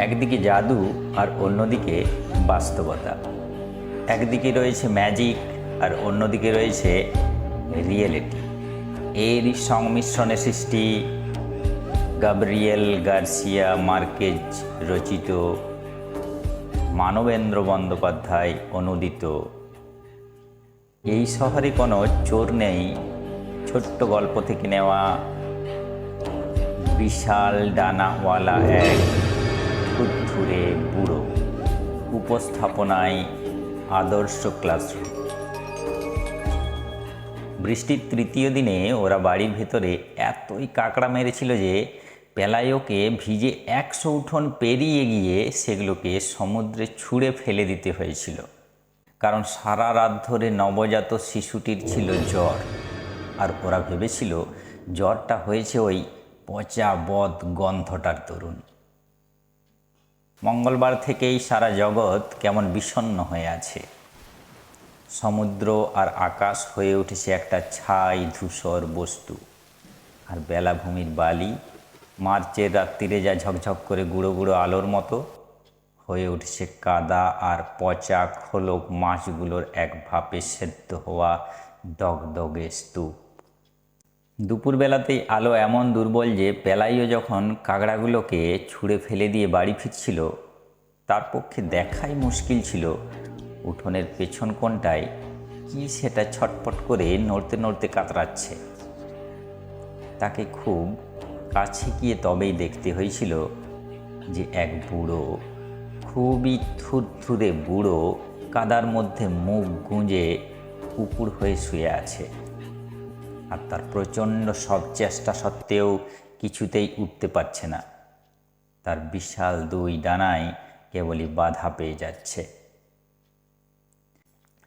একদিকে জাদু আর অন্যদিকে বাস্তবতা। একদিকে রয়েছে ম্যাজিক আর অন্যদিকে রয়েছে রিয়েলিটি। এরই সংমিশ্রণে সৃষ্টি গাব্রিয়েল গার্সিয়া মার্কেজ রচিত, মানবেন্দ্র বন্দ্যোপাধ্যায় অনুদিত এই শহরে কোনো চোর নেই ছোট্ট গল্প থেকে নেওয়া বিশাল ডানাওয়ালা এক থুরথুরে বুড়ো। উপস্থাপনায় আদর্শ ক্লাসরুম। বৃষ্টির তৃতীয় দিনে ওরা বাড়ির ভেতরে এতই কাকড়া মেরেছিল যে পেলায়োকে ভিজে 100 উঠোন পেরিয়ে গিয়ে সেগুলোকে সমুদ্রে ছুঁড়ে ফেলে দিতে হয়েছিল। কারণ সারা রাত ধরে নবজাত শিশুটির ছিল জ্বর, আর ওরা ভেবেছিল জ্বরটা হয়েছে ওই পচা বদ গন্ধটার দরুন। মঙ্গলবার থেকেই সারা জগৎ কেমন বিষণ্ণ হয়ে আছে। সমুদ্র আর আকাশ হয়ে উঠেছে একটা ছাই ধূসর বস্তু, আর বেলাভূমির বালি মার্চের রাত্রিরে যা ঝকঝক করে গুঁড়ো গুঁড়ো আলোর মতো হয়ে উঠেছে কাদা আর পচা খোলক মাছগুলোর এক ভাপে সেদ্ধ হওয়া দগদগে স্তূপ। দুপুরবেলাতেই আলো এমন দুর্বল যে পেলাইও যখন কাঁকড়াগুলোকে ছুঁড়ে ফেলে দিয়ে বাড়ি ফিরছিল, তার পক্ষে দেখাই মুশকিল ছিল উঠোনের পেছন কোণটায় কি সেটা ছটপট করে নড়তে নড়তে কাতরাচ্ছে। তাকে খুব কাছে গিয়ে তবেই দেখতে হয়েছিল যে এক বুড়ো, খুবই থুরথুরে বুড়ো, কাদার মধ্যে মুখ গুঁজে উপুড় হয়ে শুয়ে আছে। আর তার প্রচণ্ড সব চেষ্টা সত্ত্বেও কিছুতেই উঠতে পারছে না। তার বিশাল 2 ডানায় কেবলই বাধা পেয়ে যাচ্ছে।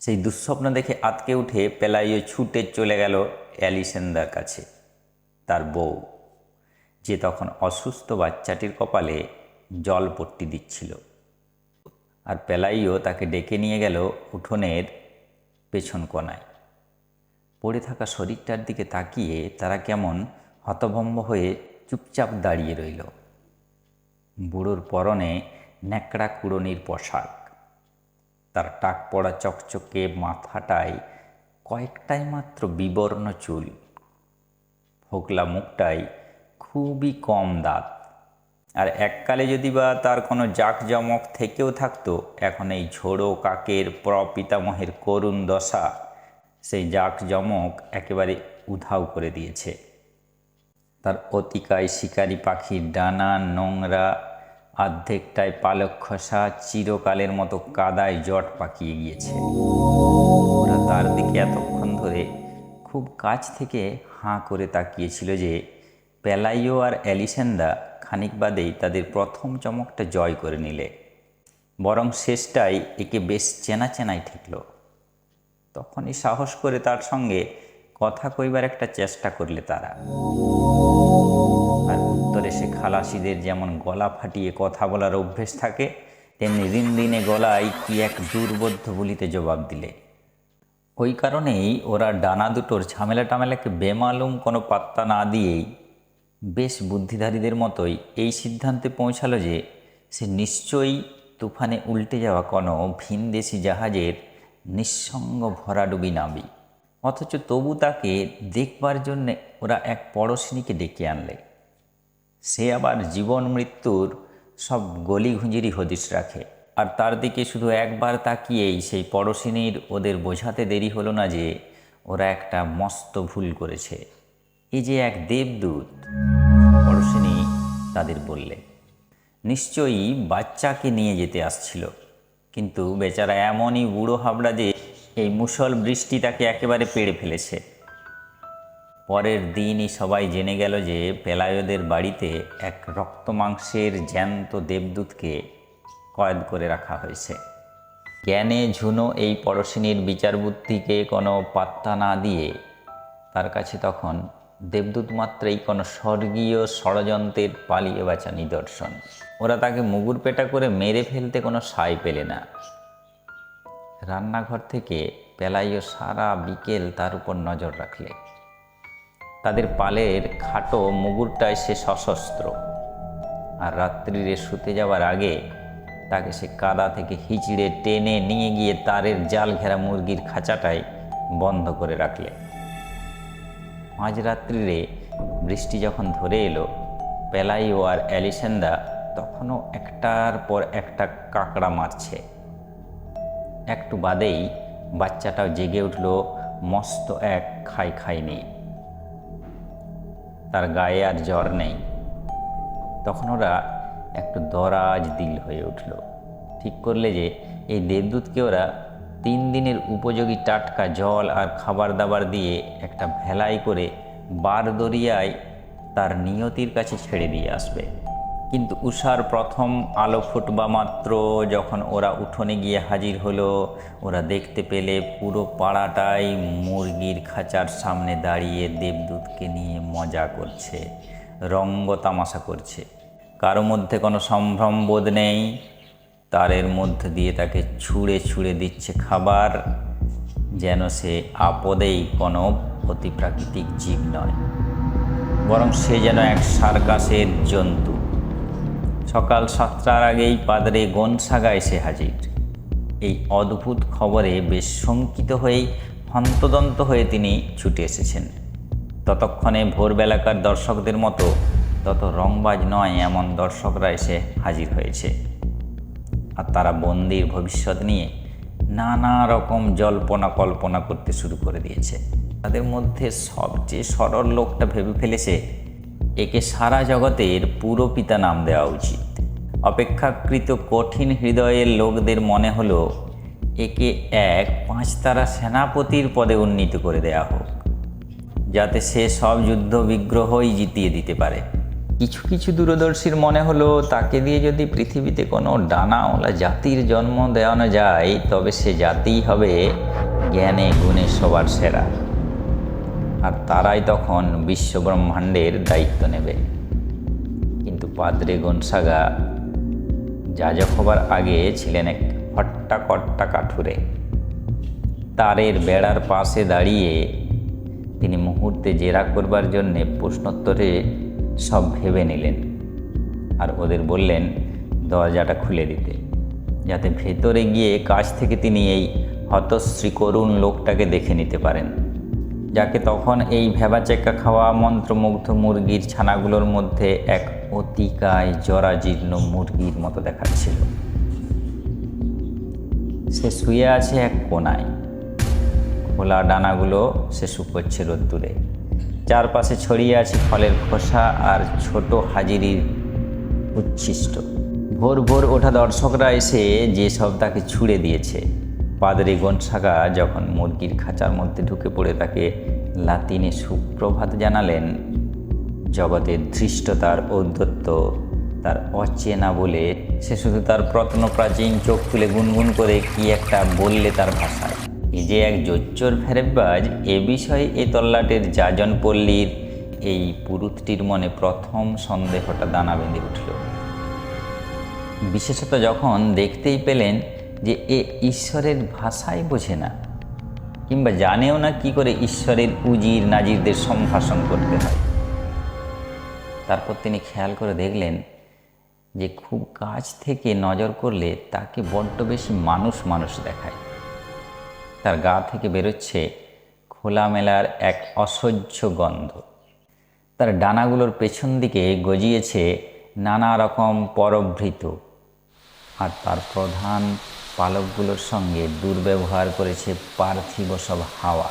সেই দুঃস্বপ্ন দেখে আতকে উঠে পেলাইও ছুটে চলে গেল অ্যালিসেন্দার কাছে, তার বউ, যে তখন অসুস্থ বাচ্চাটির কপালে জলপট্টি দিচ্ছিল। আর পেলাইও তাকে ডেকে নিয়ে গেল উঠোনের পেছন কোণায়। পড়ে থাকা শরীরটার দিকে তাকিয়ে তারা কেমন হতভম্ব হয়ে চুপচাপ দাঁড়িয়ে রইল। বুড়োর পরনে ন্যাকড়া কুড়নির পোশাক, তার টাক পড়া চকচকে মাথাটায় কয়েকটাই মাত্র বিবর্ণ চুল, ফোকলা মুখটায় খুবই কম দাঁত। আর এককালে যদি বা তার কোনো জাঁকজমক থেকেও থাকতো, এখন এই ঝোড়ো কাকের প্রপিতামহের করুণ দশা সেই জাঁকজমক একেবারে উধাও করে দিয়েছে। তার অতিকায় শিকারি পাখির ডানা নোংরা, অর্ধেকটায় পালক খসা, চিরকালের মতো কাদায় জট পাকিয়ে গিয়েছে। ওরা তার দিকে এতক্ষণ ধরে খুব কাছ থেকে হাঁ করে তাকিয়েছিল যে পেলাইও আর অ্যালিসেন্দা খানিক বাদেই তাদের প্রথম চমকটা জয় করে নিলে। বরং শেষটাই একে বেশ চেনা চেনাই ঠেকল। তখনই সাহস করে তার সঙ্গে কথা কইবার একটা চেষ্টা করলে তারা। আর উত্তরে সে খালাসিদের যেমন গলা ফাটিয়ে কথা বলার অভ্যেস থাকে, তেমনি রিনরিনে গলায় কি এক দুর্বোধ্য বলিতে জবাব দিলে। ওই কারণেই ওরা ডানা দুটোর ঝামেলা টামেলাকে বেমালুম কোনো পাত্তা না দিয়েই বেশ বুদ্ধিধারীদের মতোই এই সিদ্ধান্তে পৌঁছালো যে সে নিশ্চয়ই তুফানে উল্টে যাওয়া কোনো ভিনদেশি জাহাজের নিঃসঙ্গ ভরাডুবি নাবি। অথচ তবু তাকে দেখবার জন্যে ওরা এক পড়শিনীকে ডেকে আনলে। সে আবার জীবন মৃত্যুর সব গলিঘুঁজিরই হদিশ রাখে। আর তার দিকে শুধু একবার তাকিয়েই সেই পড়শিনীর ওদের বোঝাতে দেরি হলো না যে ওরা একটা মস্ত ভুল করেছে। এই যে এক দেবদূত, পড়শিনী তাদের বললে, নিশ্চয়ই বাচ্চাকে নিয়ে যেতে আসছিল, কিন্তু বেচারা এমনই বুড়ো হাবড়া যে এই মুষল বৃষ্টি তাকে একেবারে পেড়ে ফেলেছে। পরের দিনই সবাই জেনে গেল যে পেলায়োদের বাড়িতে এক রক্তমাংসের জ্যান্ত দেবদূতকে কয়েদ করে রাখা হয়েছে। জ্ঞানে ঝুনো এই পড়শিনীর বিচার বুদ্ধিকে কোনো পাত্তা না দিয়ে তার কাছে তখন দেবদূত মাত্রই কোনো স্বর্গীয় ষড়যন্ত্রের পালিয়ে বাঁচা নিদর্শন। ওরা তাকে মুগুর পেটা করে মেরে ফেলতে কোনো সায় পেলে না। রান্নাঘর থেকে পেলাইও সারা বিকেল তার উপর নজর রাখলে। তাদের পালের খাটো মুগুরটায় সে সশস্ত্র, আর রাত্রিরে শুতে যাওয়ার আগে তাকে সে কাদা থেকে হিচড়ে টেনে নিয়ে গিয়ে তারের জাল ঘেরা মুরগির খাঁচাটায় বন্ধ করে রাখলে। মাঝরাত্রিরে বৃষ্টি যখন ধরে এলো, পেলাইও আর অ্যালিসেন্দা তখনও একটার পর একটা কাঁকড়া মারছে। একটু বাদেই বাচ্চাটাও জেগে উঠল মস্ত এক খাই নিয়ে। তার গায়ে আর জ্বর নেই। তখন ওরা একটু দরাজ দিল হয়ে উঠল। ঠিক করলে যে এই দেবদূতকে ওরা 3 দিনের উপযোগী টাটকা জল আর খাবার দাবার দিয়ে একটা ভেলাই করে বারদরিয়ায় তার নিয়তির কাছে ছেড়ে দিয়ে আসবে। কিন্তু উষার প্রথম আলো ফুটবা মাত্র যখন ওরা উঠোনে গিয়ে হাজির হলো, ওরা দেখতে পেলে পুরো পাড়াটাই মুরগির খাঁচার সামনে দাঁড়িয়ে দেবদূতকে নিয়ে মজা করছে, রঙ্গ তামাশা করছে। কারো মধ্যে কোনো সম্ভ্রম বোধ নেই। তারের মধ্যে দিয়ে তাকে ছুঁড়ে ছুঁড়ে দিচ্ছে খাবার, যেন সে আপদেই কোনো অতিপ্রাকৃতিক জীব নয়, বরং সে যেন এক সার্কাসের জন্তু। সকাল 7টার আগেই পাদ্রে গনসাগা এসে হাজির। এই অদ্ভুত খবরে বেশ শঙ্কিত হয়েই হন্তদন্ত হয়ে তিনি ছুটে এসেছেন। ততক্ষণে ভোরবেলাকার দর্শকদের মতো তত রংবাজ নয় এমন দর্শকরা এসে হাজির হয়েছে। আর তারা বন্দির ভবিষ্যৎ নিয়ে নানা রকম জল্পনা কল্পনা করতে শুরু করে দিয়েছে। তাদের মধ্যে সবচেয়ে সরল লোকটা ভেবে ফেলেছে একে সারা জগতের পুরপিতা নাম দেওয়া উচিত। অপেক্ষাকৃত কঠিন হৃদয়ের লোকদের মনে হলো একে এক 5 তারা সেনাপতির পদে উন্নীত করে দেয়া হোক, যাতে সে সব যুদ্ধ বিগ্রহই জিতিয়ে দিতে পারে। কিছু কিছু দূরদর্শীর মনে হলো তাকে দিয়ে যদি পৃথিবীতে কোনো ডানাওয়ালা জাতির জন্ম দেওয়ানো যায়, তবে সে জাতিই হবে জ্ঞানে গুণে সবার সেরা, আর তারাই তখন বিশ্বব্রহ্মাণ্ডের দায়িত্ব নেবে। কিন্তু পাদ্রে গনসাগা যাজক হবার আগে ছিলেন এক হট্টাকট্টা কাঠুরে। তারের বেড়ার পাশে দাঁড়িয়ে তিনি মুহূর্তে জেরা করবার জন্যে প্রশ্নোত্তরে সব ভেবে নিলেন, আর ওদের বললেন দরজাটা খুলে দিতে, যাতে ভেতরে গিয়ে কাছ থেকে তিনি এই হতশ্রী করুণ লোকটাকে দেখে নিতে পারেন, যাকে তখন এই ভেবাচেকা খাওয়া মন্ত্রমুগ্ধ মুরগির ছানাগুলোর মধ্যে এক অতিকায় জরাজীর্ণ মুরগির মতো দেখাচ্ছিল। সে শুয়ে আছে এক কোনায়, খোলা ডানাগুলো সে শুকোচ্ছে রোদ্দুরে। চারপাশে ছড়িয়ে আছে ফলের খোসা আর ছোট হাজিরির উচ্ছিষ্ট। ভোর ভোর ওঠা দর্শকরা এসে যেসব তাকে ছুঁড়ে দিয়েছে। পাদ্রে গনসাগা যখন মুরগির খাঁচার মধ্যে ঢুকে পড়ে তাকে লাতিনে সুপ্রভাত জানালেন, জগতের ধৃষ্টতার ঔদ্ধত্য তার অচেনা বলে সে শুধু তার প্রত্নপ্রাচীন চোখ তুলে গুনগুন করে কি একটা বললে তার ভাষায়। এই যে এক জোচ্চোর ফেরেববাজ, এ বিষয়ে এ তল্লাটের যাজন পল্লীর এই পুরুতটির মনে প্রথম সন্দেহটা দানা বেঁধে উঠল। বিশেষত যখন দেখতেই পেলেন যে এ ঈশ্বরের ভাষাই বোঝে না, কিংবা জানেও না কি করে ঈশ্বরের উজির নাজিরদের সম্ভাষণ করতে হয়। তারপর তিনি খেয়াল করে দেখলেন যে খুব কাছ থেকে নজর করলে তাকে বড্ড বেশি মানুষ দেখায়। তার গা থেকে বেরোচ্ছে খোলামেলার এক অসহ্য গন্ধ। তার ডানাগুলোর পেছন দিকে গজিয়েছে নানা রকম পরভৃত, আর তার প্রধান পালকগুলোর সঙ্গে দুর্ব্যবহার করেছে পার্থিব সব হাওয়া।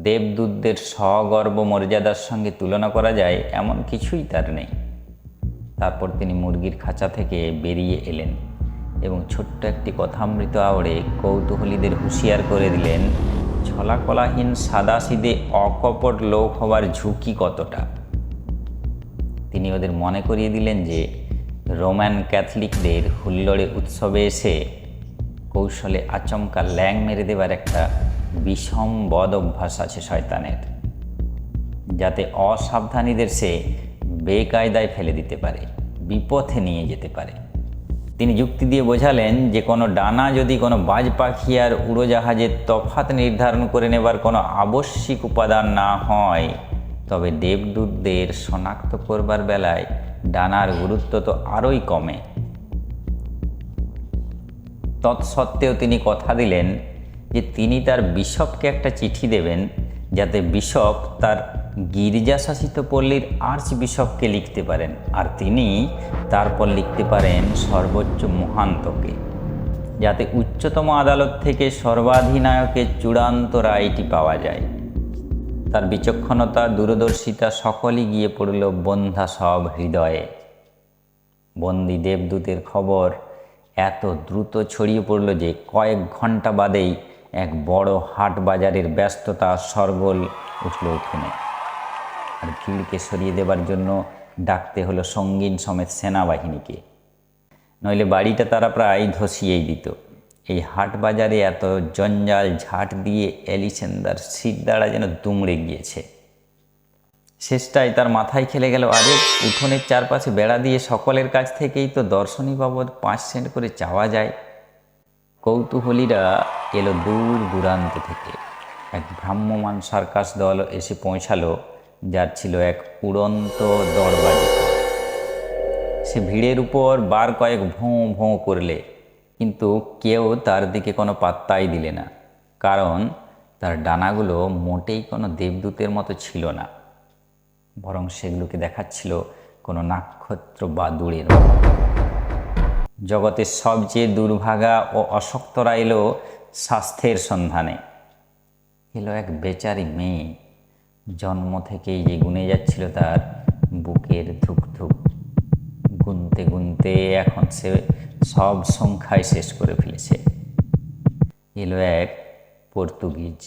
দেবদূতদের সগর্ব মর্যাদার সঙ্গে তুলনা করা যায় এমন কিছুই তার নেই। তারপর তিনি মুরগির খাঁচা থেকে বেরিয়ে এলেন এবং ছোট্ট একটি কথামৃত আওড়ে কৌতূহলীদের হুঁশিয়ার করে দিলেন ছলাকলাহীন সাদাসিধে অকপট লোক হওয়ার ঝুঁকি কতটা। তিনি ওদের মনে করিয়ে দিলেন যে রোমান ক্যাথলিকদের হুল্লোড়ে উৎসবে এসে কৌশলে আচমকা ল্যাং মেরে দেবার একটা বিষম বদ অভ্যাস আছে শয়তানের, যাতে অসাবধানীদের সে বেকায়দায় ফেলে দিতে পারে, বিপথে নিয়ে যেতে পারে। তিনি যুক্তি দিয়ে বোঝালেন যে কোনো ডানা যদি কোনো বাজ পাখি আর উড়োজাহাজের তফাৎ নির্ধারণ করে নেবার কোনো আবশ্যিক উপাদান না হয়, তবে দেবদূতদের শনাক্ত করবার বেলায় ডানার গুরুত্ব তো আরোই কমে। তৎসত্ত্বেও তিনি কথা দিলেন যে তিনি তার বিশপকে একটা চিঠি দেবেন, যাতে বিশপ তার গির্জাশাসিত পল্লীর আর্চ বিশপকে লিখতে পারেন, আর তিনি তারপর লিখতে পারেন সর্বোচ্চ মহান্তকে, যাতে উচ্চতম আদালত থেকে সর্বাধিনায়কের চূড়ান্ত রায়টি পাওয়া যায়। তার বিচক্ষণতা, দূরদর্শিতা সকলই গিয়ে পড়ল বন্ধা সব হৃদয়ে। বন্দি দেবদূতের খবর এত দ্রুত ছড়িয়ে পড়ল যে কয়েক ঘন্টা বাদেই এক বড় হাট বাজারের ব্যস্ততা সরগোল উঠল উঠোনে। আর ভিড়কে সরিয়ে দেবার জন্য ডাকতে হলো সঙ্গীন সমেত সেনাবাহিনীকে, নইলে বাড়িটা তারা প্রায় ধসিয়েই দিত। এই হাট বাজারে এত জঞ্জাল ঝাঁট দিয়ে এলিসেন্দার শিরদাঁড়া যেন দুমড়ে গিয়েছে। শেষটায় তার মাথায় খেলে গেল, আরে উঠোনের চারপাশে বেড়া দিয়ে সকলের কাছ থেকেই তো দর্শনী বাবদ 5 সেন্ট করে চাওয়া যায়। কৌতূহলীরা এলো দূর দূরান্ত থেকে। এক ভ্রাম্যমান সার্কাস দল এসে পৌঁছালো, যার ছিল এক উড়ন্ত দরবাজি। সে ভিড়ের উপর বার কয়েক ভোঁ ভোঁ করলে, কিন্তু কেউ তার দিকে কোনো পাত্তাই দিলে না, কারণ তার ডানাগুলো মোটেই কোনো দেবদূতের মতো ছিল না, বরং সেগুলোকে দেখাচ্ছিল কোনো নক্ষত্র বা দূরের। জগতের সবচেয়ে দুর্ভাগা ও অশক্তরা এলো স্বাস্থ্যের সন্ধানে। এলো এক বেচারি মেয়ে, জন্ম থেকেই যে গুনে যাচ্ছিল তার বুকের ধুকধুক। গুনতে গুনতে এখন সে সব সংখ্যায় শেষ করে ফেলেছে। এলো এক পর্তুগিজ,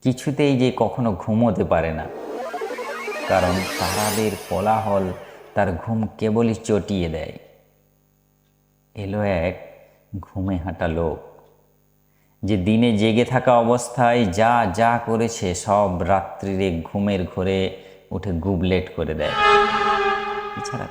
কিছুতেই যে কখনো ঘুমোতে পারে না, কারণ তারাদের কোলাহল তার ঘুম কেবলই চটিয়ে দেয়। এলো এক ঘুমে হাঁটা লোক, যে দিনে জেগে থাকা অবস্থায় যা যা করেছে সব রাত্রিরে ঘুমের ঘোরে উঠে গুবলেট করে দেয়। এছাড়া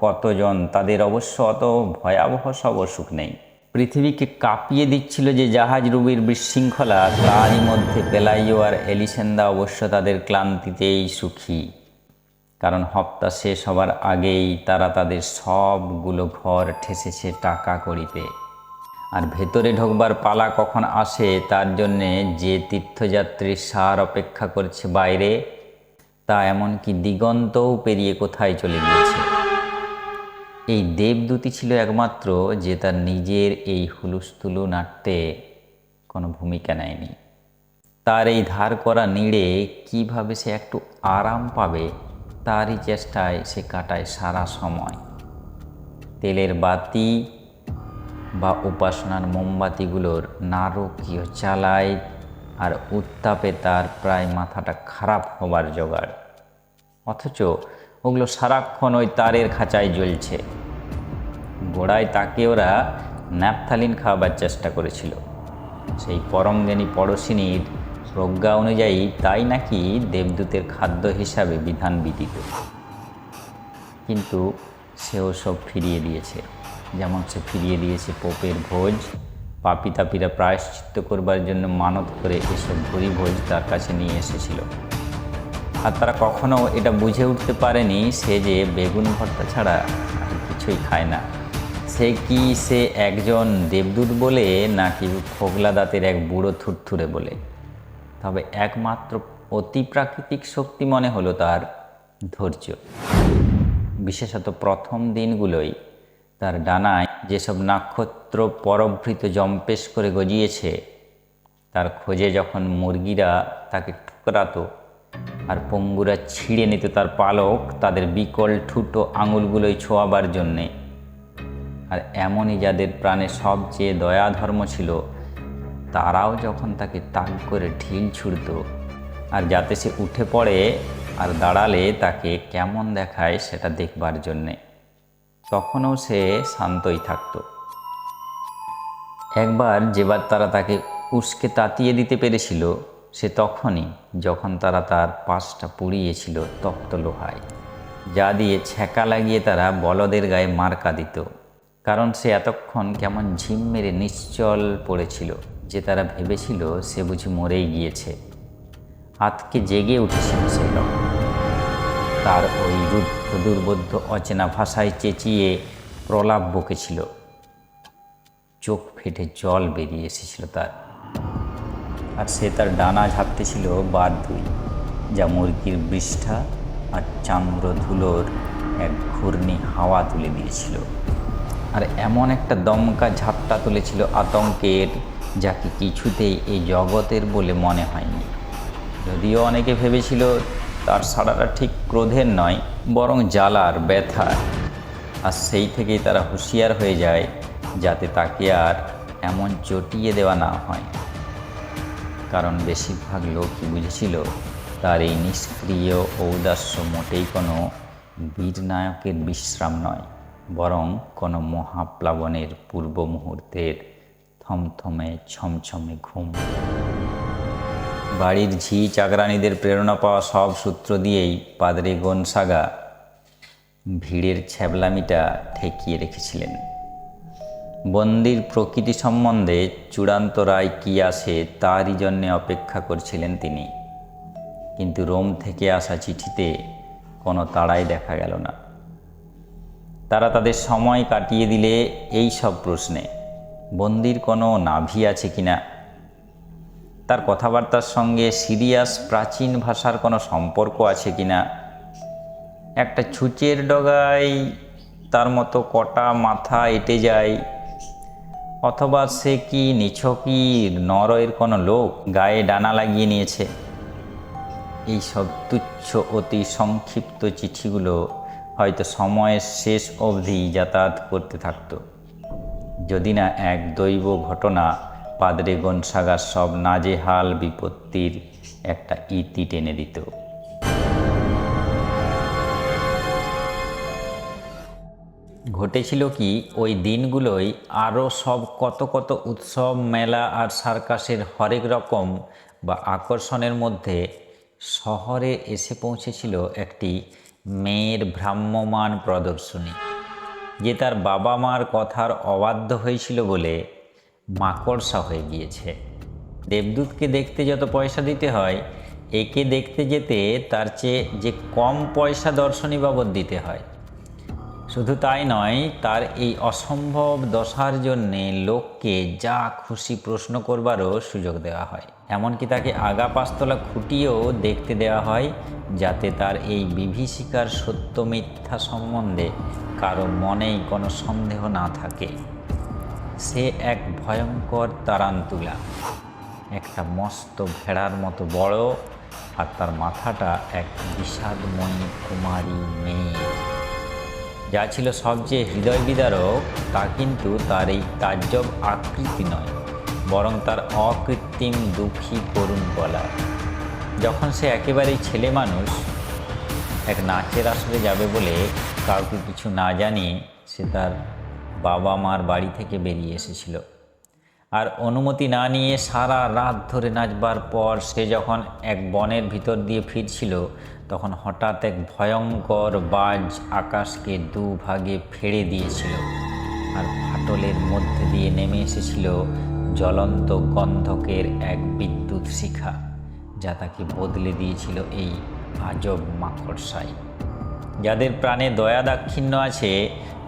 কতজন, তাদের অবশ্য অত ভয়াবহ সব অসুখ নেই। পৃথিবীকে কাঁপিয়ে দিচ্ছিল যে জাহাজ রুবির বিশৃঙ্খলা, তারই মধ্যে পেলাইও আর এলিসেন্দা অবশ্য তাদের ক্লান্তিতেই সুখী, কারণ হপ্তা শেষ হবার আগেই তারা তাদের সবগুলো ঘর ঠেসেছে টাকা কড়িতে। আর ভেতরে ঢোকবার পালা কখন আসে তার জন্যে যে তীর্থযাত্রীর সার অপেক্ষা করছে বাইরে, তা এমনকি দিগন্তও পেরিয়ে কোথায় চলে গিয়েছে। এই দেবদূতই ছিল একমাত্র যে তার নিজের এই হুলুস্থুলু নাট্যে কোনো ভূমিকা নেয়নি। তার এই ধার করা নীড়ে কিভাবে সে একটু আরাম পাবে তারই চেষ্টায় সে কাটায় সারা সময়। তেলের বাতি বা উপাসনার মোমবাতিগুলোর নারকীয় চালায় আর উত্তাপে তার প্রায় মাথাটা খারাপ হবার জোগাড়, অথচ ওগুলো সারাক্ষণ ওই তারের খাঁচায় জ্বলছে। গোড়ায় তাকে ওরা ন্যাপথালিন খাওয়াবার চেষ্টা করেছিল, সেই পরমজ্ঞানী পড়শিনীর প্রজ্ঞা অনুযায়ী তাই নাকি দেবদূতের খাদ্য হিসাবে বিধান বিদিত। কিন্তু সেও সব ফিরিয়ে দিয়েছে, যেমন সে ফিরিয়ে দিয়েছে পোপের ভোজ। পাপী তাপীরা প্রায়শ্চিত্ত করবার জন্য মানত করে এসব ভুরি ভোজ তার কাছে নিয়ে এসেছিল, আর তারা কখনো এটা বুঝে উঠতে পারেনি সে যে বেগুন ভর্তা ছাড়া আর কিছুই খায় না। সে একজন দেবদূত বলে নাকি ফোগলা দাঁতের এক বুড়ো থুরথুরে বলে, তবে একমাত্র অতি প্রাকৃতিক শক্তি মনে হলো তার ধৈর্য। বিশেষত প্রথম দিনগুলোই তার ডানায় যেসব নক্ষত্র পরভৃত জম্পেশ করে গজিয়েছে, তার খোঁজে যখন মুরগিরা তাকে ঠুকরাতো আর পঙ্গুরা ছিঁড়ে নিত তার পালক তাদের বিকল ঠুটো আঙুলগুলোই ছোঁয়াবার জন্যে, আর এমনই যাদের প্রাণে সবচেয়ে দয়াধর্ম ছিল, তারাও যখন তাকে তাক করে ঢিল ছুঁড়ত আর যাতে সে উঠে পড়ে আর দাঁড়ালে তাকে কেমন দেখায় সেটা দেখবার জন্যে, তখনও সে শান্তই থাকত। একবার যেবার তারা তাকে উস্কে তাতিয়ে দিতে পেরেছিল, সে তখনই যখন তারা তার পাশটা পুড়িয়েছিল তপ্ত লোহায়, যা দিয়ে ছ্যাঁকা লাগিয়ে তারা বলদের গায়ে মার্কা দিত, কারণ সে এতক্ষণ কেমন ঝিম মেরে নিশ্চল পড়েছিল যে তারা ভেবেছিল সে বুঝি মরেই গিয়েছে। আতকে জেগে উঠেছিল সে তখন। তার ওই রুদ্ধ দুর্বোধ্য অচেনা ভাষায় চেঁচিয়ে প্রলাপ বকেছিল। চোখ ফেটে জল বেরিয়ে এসেছিল তার, আর সে তার ডানা ঝাপতেছিল বারদুই, যা মুরগির বৃষ্ঠা আর চান্দ্র ধুলোর এক ঘূর্ণি হাওয়া তুলে দিয়েছিল। আর এমন একটা দমকা ঝাপটা তুলেছিল আতঙ্কের, যাকে কিছুতেই এই জগতের বলে মনে হয়নি। যদিও অনেকে ভেবেছিল তার সাড়াটা ঠিক ক্রোধের নয়, বরং জ্বালার, ব্যথার। আর সেই থেকেই তারা হুঁশিয়ার হয়ে যায় যাতে তাকে আর এমন চটিয়ে দেওয়া না হয়। কারণ বেশিরভাগ লোকই বুঝেছিল তার এই নিষ্ক্রিয় ঔদাস্য মোটেই কোনো বীর নায়কের বিশ্রাম নয়, বরং কোনো মহাপ্লাবনের পূর্ব মুহূর্তের থমথমে ছমছমে ঘুম। বাড়ির ঝি চাকরানীদের প্রেরণা পাওয়া সব সূত্র দিয়েই পাদ্রে গনসাগা ভিড়ের ছ্যাবলামিটা ঠেকিয়ে রেখেছিলেন। বন্দির প্রকৃতি সম্বন্ধে চূড়ান্ত রায় কী আসে তারই জন্যে অপেক্ষা করছিলেন তিনি। কিন্তু রোম থেকে আসা চিঠিতে কোনো তাড়াই দেখা গেল না। তারা তাদের সময় কাটিয়ে দিলে এই সব প্রশ্নে, বন্দির কোনো নাভি আছে কিনা, তার কথাবার্তার সঙ্গে সিরিয়াস প্রাচীন ভাষার কোনো সম্পর্ক আছে কিনা, একটা ছুঁচের ডগায় তার মতো কটা মাথা এঁটে যায়, অথবা সে কি নিছকই নরয়ের কোনো লোক গায়ে ডানা লাগিয়ে নিয়েছে। এই সব তুচ্ছ অতি সংক্ষিপ্ত চিঠিগুলো হয়তো সময়ের শেষ অবধি যাতায়াত করতে থাকত, যদি না এক দৈব ঘটনা পাদ্রে গনসাগার সব নাজেহাল বিপত্তির একটা ইতি টেনে দিত। ঘটেছিল কি, ওই দিনগুলোই আরও সব কত কত উৎসব, মেলা আর সার্কাসের হরেক রকম বা আকর্ষণের মধ্যে শহরে এসে পৌঁছেছিল একটি মেয়ের ভ্রাম্যমাণ প্রদর্শনী, যে তার বাবা মার কথার অবাধ্য হয়েছিল বলে মাকড়সা হয়ে গিয়েছে। দেবদূতকে দেখতে যত পয়সা দিতে হয়, একে দেখতে যেতে তার চেয়ে যে কম পয়সা দর্শনী বাবদ দিতে হয়। শুধু তাই নয়, তার এই অসম্ভব দশার জন্যে লোককে যা খুশি প্রশ্ন করবারও সুযোগ দেওয়া হয়। এমনকি তাকে আগা পাঁচতলা খুঁটিয়েও দেখতে দেওয়া হয়, যাতে তার এই বিভীষিকার সত্য মিথ্যা সম্বন্ধে কারো মনেই কোনো সন্দেহ না থাকে। সে এক ভয়ঙ্কর তারান্তুলা, একটা মস্ত ভেড়ার মতো বড়, আর তার মাথাটা এক বিষাদময়ী কুমারী মেয়ে। যা ছিল সবচেয়ে হৃদয় বিদারক, তা কিন্তু তার এই তাজ্জব আকৃতি নয়, বরং তার অকৃত্রিম দুঃখী করুণ গলা। যখন সে একেবারেই ছেলে মানুষ, এক নাচের আসরে যাবে বলে কাউকে কিছু না জানিয়ে সে তার বাবা মার বাড়ি থেকে বেরিয়ে এসেছিল। আর অনুমতি না নিয়ে সারা রাত ধরে নাচবার পর সে যখন এক বনের ভিতর দিয়ে ফিরছিল, তখন হঠাৎ এক ভয়ঙ্কর বাজ আকাশকে দুভাগে ফেড়ে দিয়েছিল, আর ফাটলের মধ্যে দিয়ে নেমে এসেছিল জ্বলন্ত গন্ধকের এক বিদ্যুৎ শিখা, যা তাকে বদলে দিয়েছিল এই আজব মাকড়সায়। যাদের প্রাণে দয়া দাক্ষিণ্য আছে,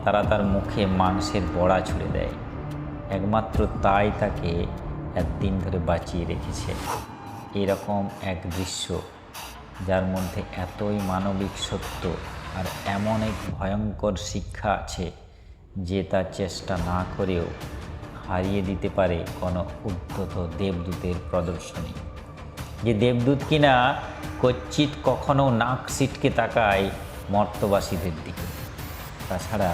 তারা তার মুখে মাংসের বড়া ছুঁড়ে দেয়। একমাত্র তাই তাকে একদিন ধরে বাঁচিয়ে রেখেছে। এরকম এক দৃশ্য, যার মধ্যে এতই মানবিক সত্য আর এমন এক ভয়ঙ্কর শিক্ষা আছে, যে তার চেষ্টা না করেও হারিয়ে দিতে পারে কোনো উদ্ধত দেবদূতের প্রদর্শনী। যে দেবদূত কিনা কচ্চিৎ কখনো নাক সিটকে তাকায় মর্তবাসীদের দিকে। তাছাড়া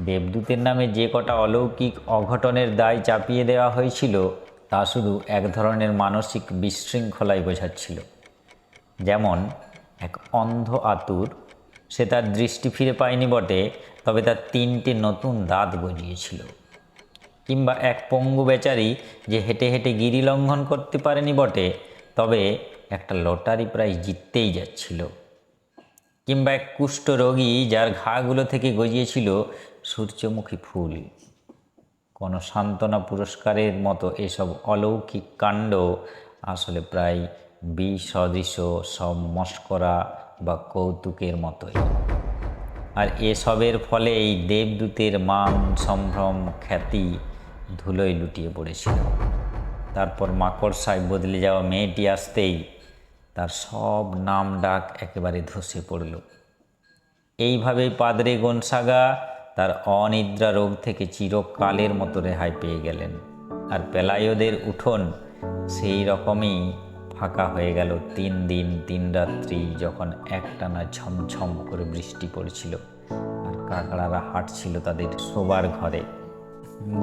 দেবদূতের নামে যে কটা অলৌকিক অঘটনের দায় চাপিয়ে দেওয়া হয়েছিল, তা শুধু এক ধরনের মানসিক বিশৃঙ্খলাই বোঝাচ্ছিল। যেমন এক অন্ধ আতুর, সে তার দৃষ্টি ফিরে পায়নি বটে, তবে তার 3টে নতুন দাঁত গজিয়েছিল। কিংবা এক পঙ্গু বেচারি, যে হেঁটে হেঁটে গিরি লঙ্ঘন করতে পারেনি বটে, তবে একটা লটারি প্রাইজ জিততেই যাচ্ছিল। কিংবা এক কুষ্ঠ রোগী, যার ঘাগুলো থেকে গজিয়েছিল সূর্যমুখী ফুল। কোনো সান্ত্বনা পুরস্কারের মতো এসব অলৌকিক কাণ্ড আসলে প্রায় বিসদৃশ সব মস্করা বা কৌতুকের মতোই। আর এসবের ফলে এই দেবদূতের মান সম্ভ্রম খ্যাতি ধুলোয় লুটিয়ে পড়েছিল। তারপর মাকড়সায় বদলে যাওয়া মেয়েটি আসতেই তার সব নাম ডাক একেবারে ধসে পড়ল। এইভাবেই পাদ্রে গনসাগা তার অনিদ্রা রোগ থেকে চিরকালের মতো রেহাই পেয়ে গেলেন। আর পেলায়োদের উঠোন সেই রকমই ফাঁকা হয়ে গেল 3 দিন 3 রাত্রি, যখন একটানা ঝমঝম করে বৃষ্টি পড়ছিল আর কাকড়ারা হাঁটছিল তাদের শোবার ঘরে।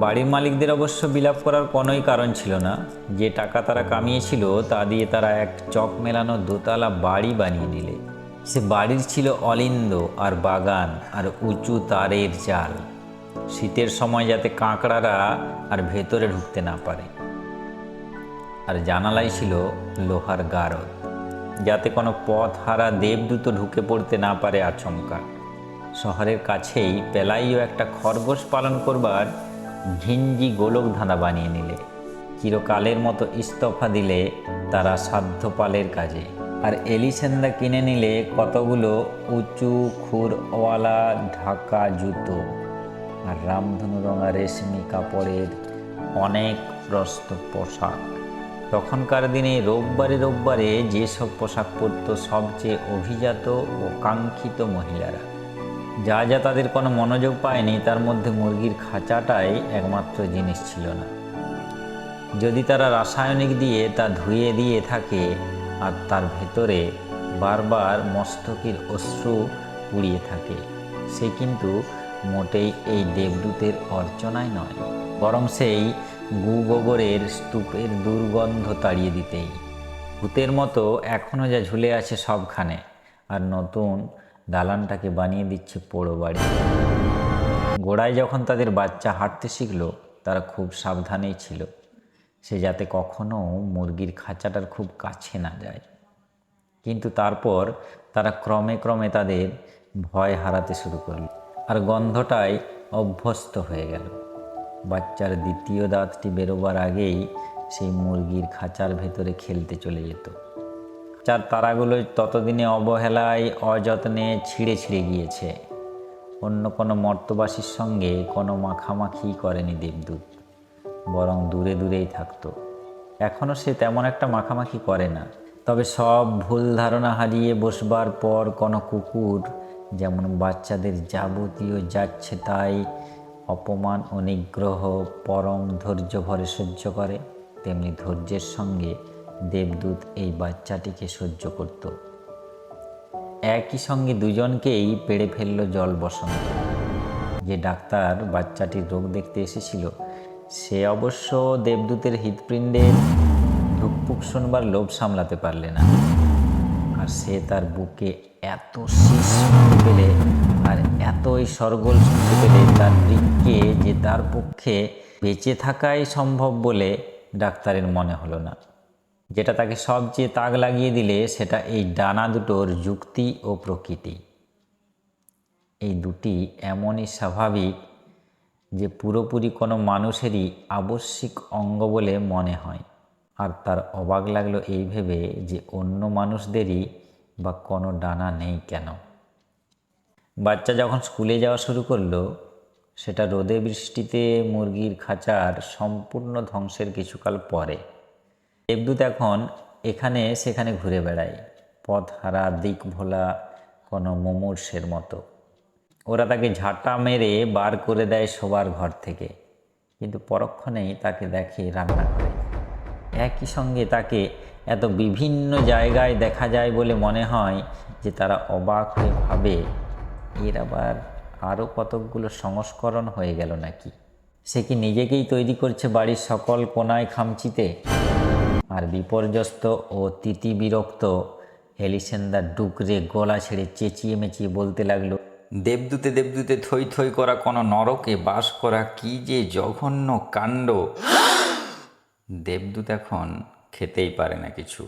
বাড়ির মালিকদের অবশ্য বিলাপ করার কোনোই কারণ ছিল না। যে টাকা তারা কামিয়েছিল তা দিয়ে তারা এক চক মেলানো দোতলা বাড়ি বানিয়ে নিলে। সে বাড়ির ছিল অলিন্দ আর বাগান আর উঁচু তারের জাল, শীতের সময় যাতে কাঁকড়ারা আর ভেতরে ঢুকতে না পারে। আর জানালায় ছিল লোহার গারদ, যাতে কোনো পথ হারা দেবদূত ঢুকে পড়তে না পারে আচমকা। শহরের কাছেই পেলাইও একটা খরগোশ পালন করবার ঘিঞ্জি গোলক ধাঁধা বানিয়ে নিলে। চিরকালের মতো ইস্তফা দিলে তারা সাধ্যপালের কাজে। আর এলিসেন্দা কিনে নিলে কতগুলো উঁচু খুরওয়ালা ঢাকা জুতো আর রামধনু রঙা রেশমি কাপড়ের অনেক প্রস্ত পোশাক। তখনকার দিনে রোববারে যেসব পোশাক পরত সবচেয়ে অভিজাত ও কাঙ্ক্ষিত মহিলারা, যা যা তাদের কোনো মনোযোগ পায়নি তার মধ্যে মুরগির খাঁচাটাই একমাত্র জিনিস ছিল না। যদি তারা রাসায়নিক দিয়ে তা ধুয়ে দিয়ে থাকে আর তার ভেতরে বারবার মস্তকের অশ্রু পুড়িয়ে থাকে, সে কিন্তু মোটেই এই দেবদূতের অর্চনায় নয়, বরং সেই গু গোবরের স্তূপের দুর্গন্ধ তাড়িয়ে দিতেই। ভূতের মতো এখনও যা ঝুলে আছে সবখানে, আর নতুন দালানটাকে বানিয়ে দিচ্ছে পোড়ো বাড়ি। গোড়ায় যখন তাদের বাচ্চা হাঁটতে শিখল, তারা খুব সাবধানেই ছিল, সে যাতে কখনো মুরগির খাঁচাটার খুব কাছে না যায়। কিন্তু তারপর তারা ক্রমে ক্রমে তাদের ভয় হারাতে শুরু করল, আর গন্ধটায় অভ্যস্ত হয়ে গেল। বাচ্চার দ্বিতীয় দাঁতটি বেরোবার আগেই সেই মুরগির খাঁচার ভেতরে খেলতে চলে যেত। খাঁচার তারাগুলো ততদিনে অবহেলায় অযত্নে ছিঁড়ে ছিঁড়ে গিয়েছে। অন্য কোনো মর্তবাসীর সঙ্গে কোনো মাখামাখি করেনি দেবদূত, বরং দূরে দূরেই থাকতো। এখনও সে তেমন একটা মাখামাখি করে না, তবে সব ভুল ধারণা হারিয়ে বসবার পর কোনো কুকুর যেমন বাচ্চাদের যাবতীয় যাচ্ছে তাই অপমান ও নিগ্রহ পরম ধৈর্য ভরে সহ্য করে, তেমনি ধৈর্যের সঙ্গে দেবদূত এই বাচ্চাটিকে সহ্য করত। একই সঙ্গে দুজনকেই পেড়ে ফেলল জল বসন্ত। যে ডাক্তার বাচ্চাটির রোগ দেখতে এসেছিল, সে অবশ্য দেবদূতের হৃৎপিণ্ডের ধুকপুক শুনবার লোভ সামলাতে পারলে না। আর সে তার বুকে এত শীষ শুনতে পেলে আর এতই সরগোল শুনতে পেলে তার বৃক্কে যে তার পক্ষে বেঁচে থাকাই সম্ভব বলে ডাক্তারের মনে হলো না। যেটা তাকে সবচেয়ে তাক লাগিয়ে দিলে সেটা এই ডানা দুটোর যুক্তি ও প্রকৃতি। এই দুটি এমনই স্বাভাবিক যে পুরোপুরি কোনো মানুষেরই আবশ্যিক অঙ্গ বলে মনে হয়। আর তার অবাক লাগলো এই ভেবে যে অন্য মানুষদেরই বা কোনো ডানা নেই কেন। বাচ্চা যখন স্কুলে যাওয়া শুরু করলো, সেটা রোদে বৃষ্টিতে মুরগির খাঁচার সম্পূর্ণ ধ্বংসের কিছুকাল পরে। দেবদূত এখন এখানে সেখানে ঘুরে বেড়ায়, পথ হারা দিক ভোলা কোনো মুমূর্ষের মতো। ওরা তাকে ঝাঁটা মেরে বার করে দেয় শোবার ঘর থেকে, কিন্তু পরক্ষণেই তাকে দেখে রান্না করে। একই সঙ্গে তাকে এত বিভিন্ন জায়গায় দেখা যায় বলে মনে হয় যে তারা অবাক হয়ে ভাবে, এর আবার আরও কতকগুলো সংস্করণ হয়ে গেল নাকি? সে কি নিজেকেই তৈরি করছে বাড়ির সকল কোনায় খামচিতে? আর বিপর্যস্ত ও তিতিবিরক্ত এলিসেন্দা ডুকরে গলা ছেড়ে চেঁচিয়ে মেচিয়ে বলতে লাগলো, দেবদূতে দেবদূতে থই থই করা কোনো নরকে বাস করা কি যে জঘন্য কাণ্ড! দেবদূত এখন খেতেই পারে না কিছু,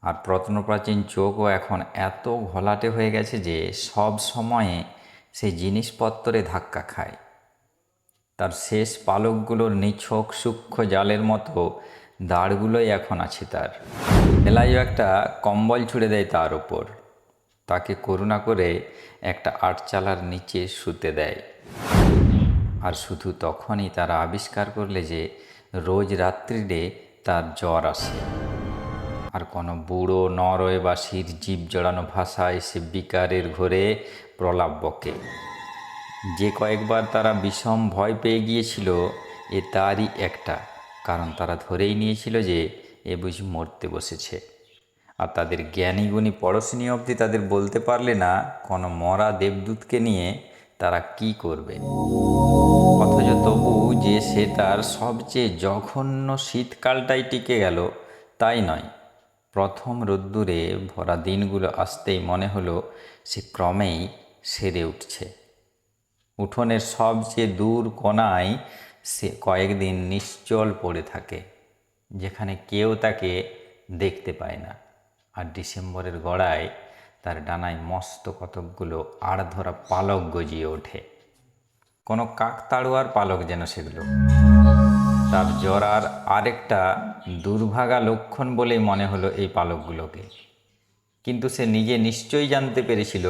আর প্রত্নপ্রাচীন চোখও এখন এত ঘোলাটে হয়ে গেছে যে সব সময়ে সে জিনিসপত্রে ধাক্কা খায়। তার শেষ পালকগুলোর নিছক সূক্ষ্ম জালের মতো দাঁড়গুলোই এখন আছে তার। এলাইও একটা কম্বল ছুড়ে দেয় তার ওপর, তাকে করুণা করে একটা আটচালার নিচে শুতে দেয়। আর শুধু তখনই তারা আবিষ্কার করলে যে রোজ রাত্রিরে তার জ্বর আসে, আর কোনো বুড়ো নরওয়েবাসীর জীব জড়ানো ভাষায় সে বিকারের ঘোরে প্রলাপ বকে। যে কয়েকবার তারা বিষম ভয় পেয়ে গিয়েছিল, এ তারই একটা, কারণ তারা ধরেই নিয়েছিল যে এ বুঝি মরতে বসেছে। আর তাদের জ্ঞানীগুণী পড়শিনী অবধি তাদের বলতে পারলে না কোনো মরা দেবদূতকে নিয়ে তারা কি করবে। অথচ তবু যে সে তার সবচেয়ে জঘন্য শীতকালটাই টিকে গেল তাই নয়, প্রথম রোদ্দুরে ভরা দিনগুলো আসতেই মনে হলো সে ক্রমেই সেরে উঠছে। উঠোনের সবচেয়ে দূর কোণায় সে কয়েকদিন নিশ্চল পড়ে থাকে, যেখানে কেউ তাকে দেখতে পায় না। আর ডিসেম্বরের গড়ায় তার ডানায় মস্ত কতকগুলো আড়ধরা পালক গজিয়ে ওঠে, কোনো কাকতাড়ুয়ার পালক যেন সেগুলো। তার জরার আরেকটা দুর্ভাগা লক্ষণ বলেই মনে হলো এই পালকগুলোকে। কিন্তু সে নিজে নিশ্চয়ই জানতে পেরেছিল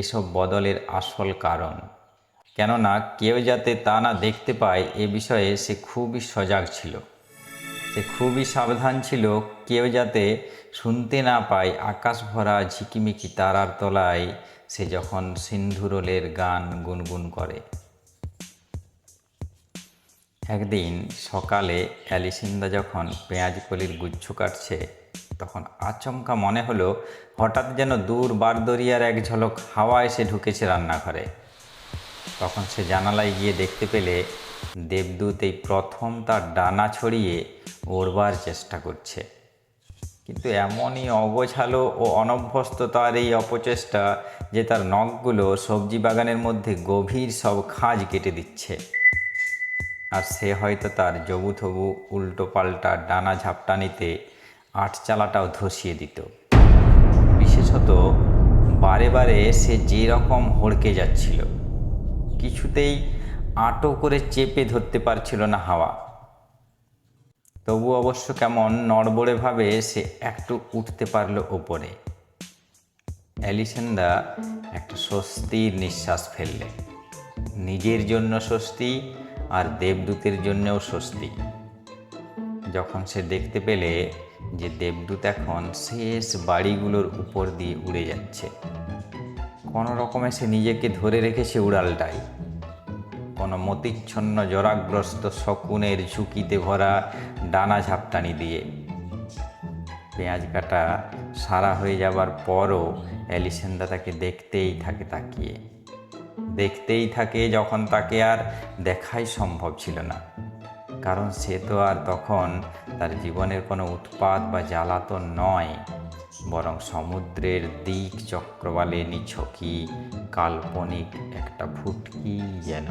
এসব বদলের আসল কারণ। কেননা কেউ যাতে তা না দেখতে পায় এ বিষয়ে সে খুবই সজাগ ছিল। সে খুবই সাবধান ছিল কেউ যাতে শুনতে না পায় আকাশ ভরা ঝিকিমিকি তারার তলায় সে যখন সিন্ধুরোলের গান গুনগুন করে। একদিন সকালে অ্যালিসিন্দা যখন পেঁয়াজকলির গুচ্ছ কাটছে, তখন আচমকা মনে হলো হঠাৎ যেন দূর বারদরিয়ার এক ঝলক হাওয়া এসে ঢুকেছে রান্নাঘরে। তখন সে জানালায় গিয়ে দেখতে পেলে দেবদূত এই প্রথম তার ডানা ছড়িয়ে ওড়বার চেষ্টা করছে। কিন্তু এমনই অগোছালো ও অনভ্যস্ত তার এই অপচেষ্টা যে তার নখগুলো সবজি বাগানের মধ্যে গভীর সব খাঁজ কেটে দিচ্ছে। আর সে হয়তো তার জবুথবু উল্টো পাল্টা ডানা ঝাপটানিতে আটচালাটাও ধসিয়ে দিত। বিশেষত বারে বারে সে যে রকম হড়কে যাচ্ছিল, কিছুতেই আঁটো করে চেপে ধরতে পারছিল না হাওয়া। তবু অবশ্য কেমন নড়বড়েভাবে সে একটু উঠতে পারল ওপরে। অ্যালিসিন্দা একটা স্বস্তির নিঃশ্বাস ফেললে, নিজের জন্য স্বস্তি আর দেবদূতের জন্যও স্বস্তি, যখন সে দেখতে পেলে যে দেবদূত এখন শেষ বাড়িগুলোর উপর দিয়ে উড়ে যাচ্ছে। কোনো রকমে সে নিজেকে ধরে রেখেছে উড়ালটাই, কোনো মতিচ্ছন্ন জরাগ্রস্ত শকুনের ঝুঁকিতে ভরা ডানা ঝাপটানি দিয়ে। পেঁয়াজ কাটা সারা হয়ে যাবার পরও অ্যালিসিন্দা তাকে দেখতেই থাকে তাকিয়ে, দেখতেই থাকে, যখন তাকে আর দেখাই সম্ভব ছিল না। কারণ সে তো আর তখন তার জীবনের কোনো উৎপাত বা জ্বালাতন নয়, বরং সমুদ্রের দিক চক্রবালে নিছকি কাল্পনিক একটা ফুটকি যেন।